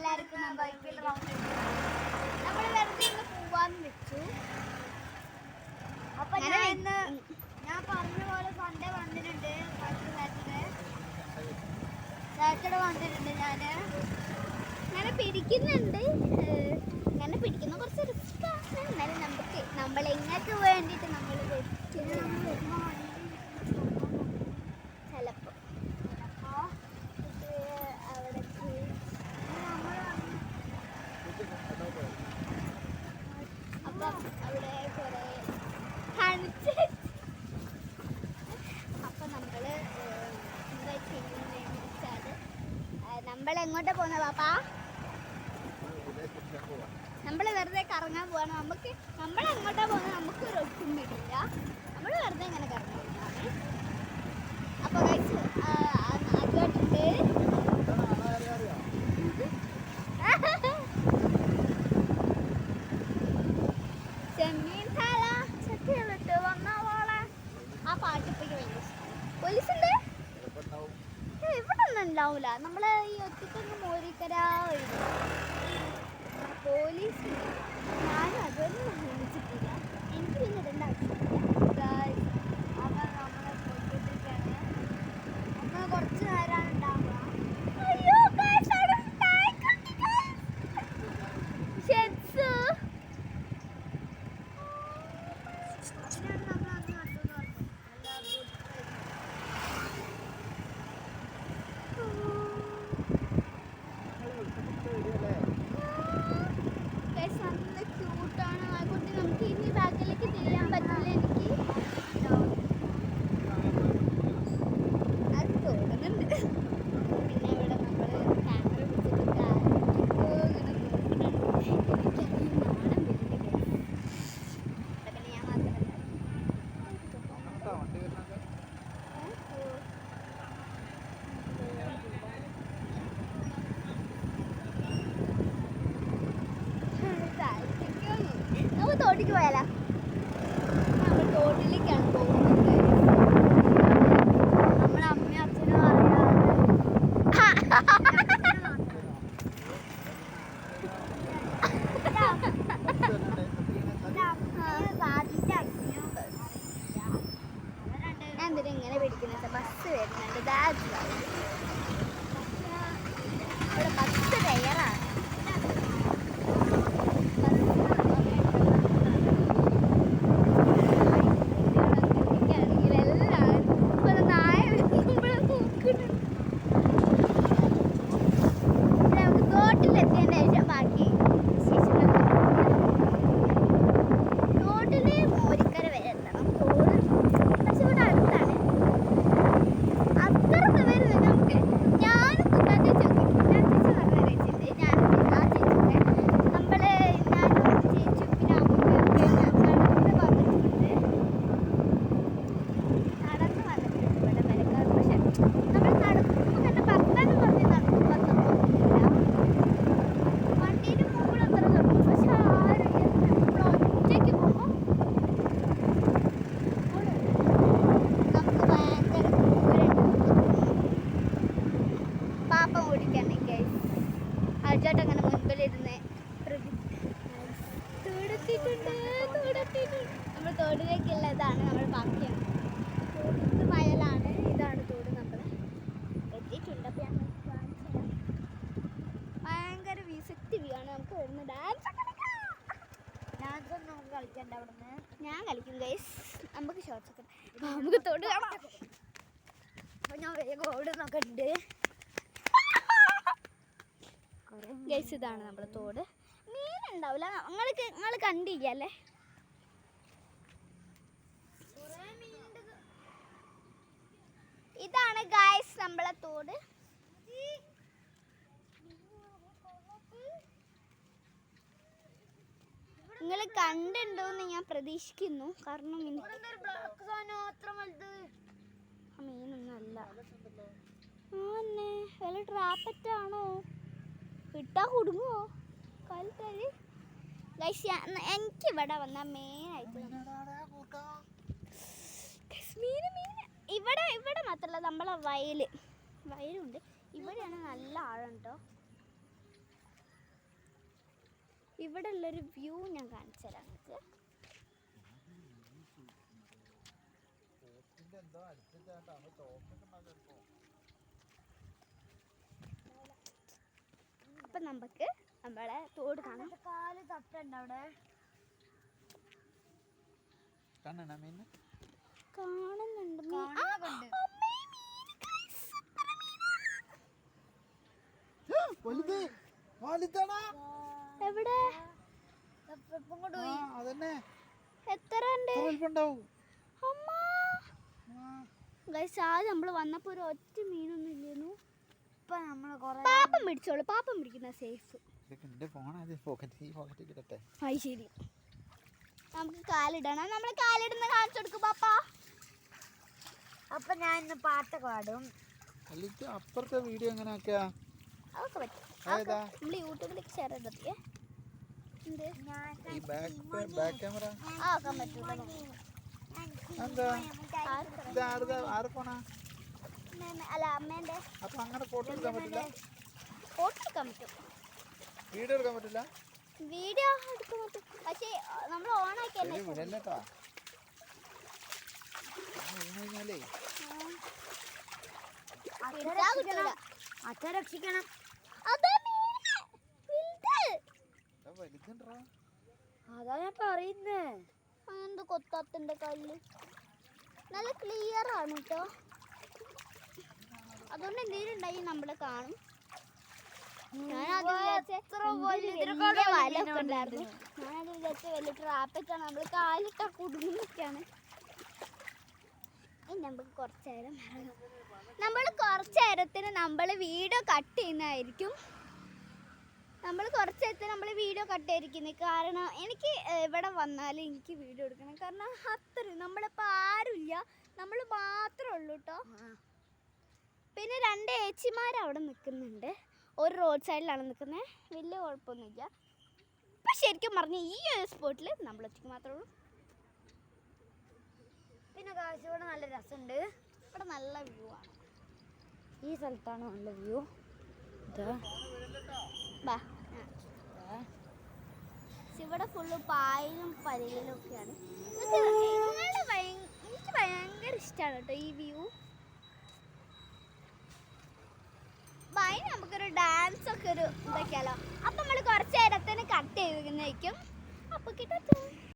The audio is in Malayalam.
എല്ലാവർക്കും ബൈക്കിൽ റൗണ്ട് നമ്മൾ വെറുതെ ഒന്ന് പോവാന്ന് വെച്ചു. അപ്പൊ ഞാൻ പറഞ്ഞ പോലെ സൺഡേ വന്നിട്ടുണ്ട്, സാറ്റർഡേ വന്നിട്ടുണ്ട്. ഞാൻ പിടിക്കുന്നുണ്ട്, ഞാൻ പിടിക്കുന്ന കുറച്ച് റിസ്ക്കാണ്. എന്നാലും നമ്മളെങ്ങൾക്ക് വേണ്ടിയിട്ട് നമ്മൾ ചിലപ്പോൾ അപ്പം അവിടെ കുറേ കാണിച്ച് അപ്പം നമ്മൾ എന്താ ചെയ്യുന്നതെന്ന് വെച്ചാൽ നമ്മൾ എങ്ങോട്ടാ പോകുന്നത് പാപ്പാ? നമ്മൾ വെറുതെ കറങ്ങാൻ പോവാണ്. നമ്മൾ എങ്ങോട്ടാ പോകുന്നത് നമുക്ക് ഒരു ഒട്ടും പിടിയില്ല. നമ്മൾ വെറുതെ ഇങ്ങനെ കറങ്ങാൻ പോവാണ്. അപ്പോൾ അതുകൊണ്ടുണ്ട് ചെമ്മീൻ തല ചട്ടിയിട്ട് വന്നോളെ ആ പാട്ടിപ്പയ്ക്ക് ഭയങ്കര ഇഷ്ടമാണ്. പോലീസുണ്ട് ഇവിടെ ഒന്നും ഉണ്ടാവില്ല. നമ്മൾ ഈ ഒറ്റക്കൊന്ന് മോരിക്കര വരും പോലീസ്. ഞാനും അതൊന്നും വിളിച്ചിട്ടില്ല. എനിക്ക് പിന്നെ ഇടേണ്ട ആവശ്യമില്ല. അപ്പം നമ്മളെ പോയിക്കൊണ്ടിരിക്കുകയാണ്. നമ്മൾ കുറച്ച് നേരമാണ് ഉണ്ടാവുക. അയ്യോ തോട്ടിക്ക് പോയാലോ? നമ്മൾ തോട്ടിലേക്കാണ് പോകുന്നത്. നമ്മളെ അമ്മയും അച്ഛനും ഞാൻ എന്തിനാ ഇങ്ങനെ പിടിക്കുന്നത്? ബസ് വരുന്നുണ്ട്. ഇവിടെ ബസ് ടയറാണ്. അങ്ങനെ മുൻപിലിരുന്ന് നമ്മൾ തോടിലേക്കുള്ള ഇതാണ് നമ്മൾ ബാക്കിയാണ്. തോട് വയലാണ്. ഇതാണ് തോട്. നമ്മൾ എത്തിയിട്ടുണ്ട്. അപ്പം ഞാൻ കാണിച്ചു. ഭയങ്കര വിസിറ്റ് വ്യൂ ആണ്. നമുക്ക് വരുന്ന ഡാൻസ് ഒന്നും കളിക്കണ്ട. അവിടുന്ന് ഞാൻ കളിക്കും ഗൈസ്. നമുക്ക് ഷോർട്സ് ഒക്കെ നമുക്ക് തോട് കാണാം. അപ്പം ഞാൻ വേഗം ഓടുന്നൊക്കെ ഉണ്ട് ഗൈസ്. ഇതാണ് നമ്മുടെ തോട്. മീനുണ്ടാവില്ല. നിങ്ങൾ കണ്ടില്ലല്ലേ? ഇതാണ് ഗൈസ് നമ്മളെ തോട്. നിങ്ങൾ കണ്ടുണ്ടോന്ന് ഞാൻ പ്രതീക്ഷിക്കുന്നു. കാരണം മീനൊന്നും അല്ല. വല്ല ട്രാപ്പറ്റാണോ? ഇട്ടാ കുടുങ്ങുമോ കാലത്തല്? എനിക്കിവിടെ വന്നാൽ മെയിനായിട്ട് ഇവിടെ മാത്രമല്ല, നമ്മളെ വയലുണ്ട്. ഇവിടെയാണ് നല്ല ആഴം കേട്ടോ. ഇവിടെ ഉള്ളൊരു വ്യൂ ഞാൻ കാണിച്ചു തരാം നിങ്ങൾക്ക്. അപ്പൊ നമുക്ക് നമ്മളെ തോട് കാണാം. കാല് തട്ടുണ്ട് അവിടെ കാണുന്നുണ്ട്. എവിടെ എത്ര നമ്മള് വന്നപ്പോ ഒരു ഒറ്റ മീനൊന്നും ഇല്ലേന്നു. ഇപ്പൊ നമ്മള് പാപ്പം പിടിച്ചോളൂ, പാപ്പം പിടിക്കുന്ന സേഫ്. അത് ശരി, നമുക്ക് കാലിടണം. നമ്മള് കാലിടുന്ന കാണിച്ചു കൊടുക്കും പാപ്പാ. അപ്പൊ ഞാൻ ഇന്ന് പാട്ട് പാടും. അപ്പുറത്തെ വീഡിയോ എങ്ങനെ ആക്കിയാ അതൊക്കെ പറ്റും. നമ്മള് യൂട്യൂബിലേക്ക് ഷെയർ ചെയ്തേ. ക്യാമറ ആക്കാൻ പറ്റൂല. അല്ല അമ്മേന്റെ. അപ്പൊ അങ്ങനെ ഫോട്ടോ എടുക്കാൻ പറ്റില്ല? ഫോട്ടോ എടുക്കാൻ പറ്റും, വീഡിയോ എടുക്കാൻ പറ്റില്ല. വീഡിയോ എടുക്കാൻ പറ്റും, പക്ഷേ നമ്മൾ ഓണാക്കി അച്ഛൻ രക്ഷിക്കണം. അതാ ഞാൻ പറയുന്നേ. എന്ത് കൊത്താത്തിന്റെ കല്ല് നല്ല ക്ലിയർ ആണ് കേട്ടോ. അതുകൊണ്ട് എന്തെങ്കിലും ഉണ്ടായി നമ്മള് കാണും. ഞാനത് വിചാരിച്ച വലിയ ട്രാപ്പിക്കാണ്, നമ്മള് കാലിട്ട കുടുങ്ങുന്നൊക്കെയാണ്. നമുക്ക് കുറച്ച് നേരം നമ്മൾ കുറച്ച് നേരത്തിന് നമ്മൾ വീഡിയോ കട്ട് ചെയ്യുന്നതായിരിക്കും. നമ്മൾ കുറച്ച് നേരത്തിന് നമ്മൾ വീഡിയോ കട്ട് ചെയ്തിരിക്കുന്നത്. കാരണം എനിക്ക് ഇവിടെ വന്നാൽ എനിക്ക് വീഡിയോ എടുക്കണം. കാരണം അത്രയും നമ്മളിപ്പോൾ ആരുമില്ല, നമ്മൾ മാത്രമേ ഉള്ളൂ കേട്ടോ. പിന്നെ 2 ഏച്ചിമാർ അവിടെ നിൽക്കുന്നുണ്ട്. ഒരു റോഡ് സൈഡിലാണ് നിൽക്കുന്നത്, വലിയ കുഴപ്പമൊന്നുമില്ല. ഇപ്പം ശരിക്കും പറഞ്ഞാൽ ഈ ഒരു സ്പോട്ടിൽ നമ്മൾ ഒറ്റയ്ക്ക് മാത്രമേ ഉള്ളൂ. പിന്നെ കാഴ്ചയോടെ നല്ല രസമുണ്ട്. ഇവിടെ നല്ല വ്യൂ ആണ്. ഈ സ്ഥലത്താണ് നല്ല വ്യൂ. ഇവിടെ ഫുള്ള് പായലും പരയിലും ഒക്കെയാണ്. എനിക്ക് ഭയങ്കര ഇഷ്ടമാണ് കേട്ടോ ഈ വ്യൂ. നമുക്കൊരു ഡാൻസ് ഒക്കെ ഒരു ഇതൊക്കെയാലോ. അപ്പം നമ്മൾ കുറച്ച് നേരത്തിന് കട്ട് ചെയ്തിരിക്കുന്നതായിരിക്കും. അപ്പോൾ കിട്ടും.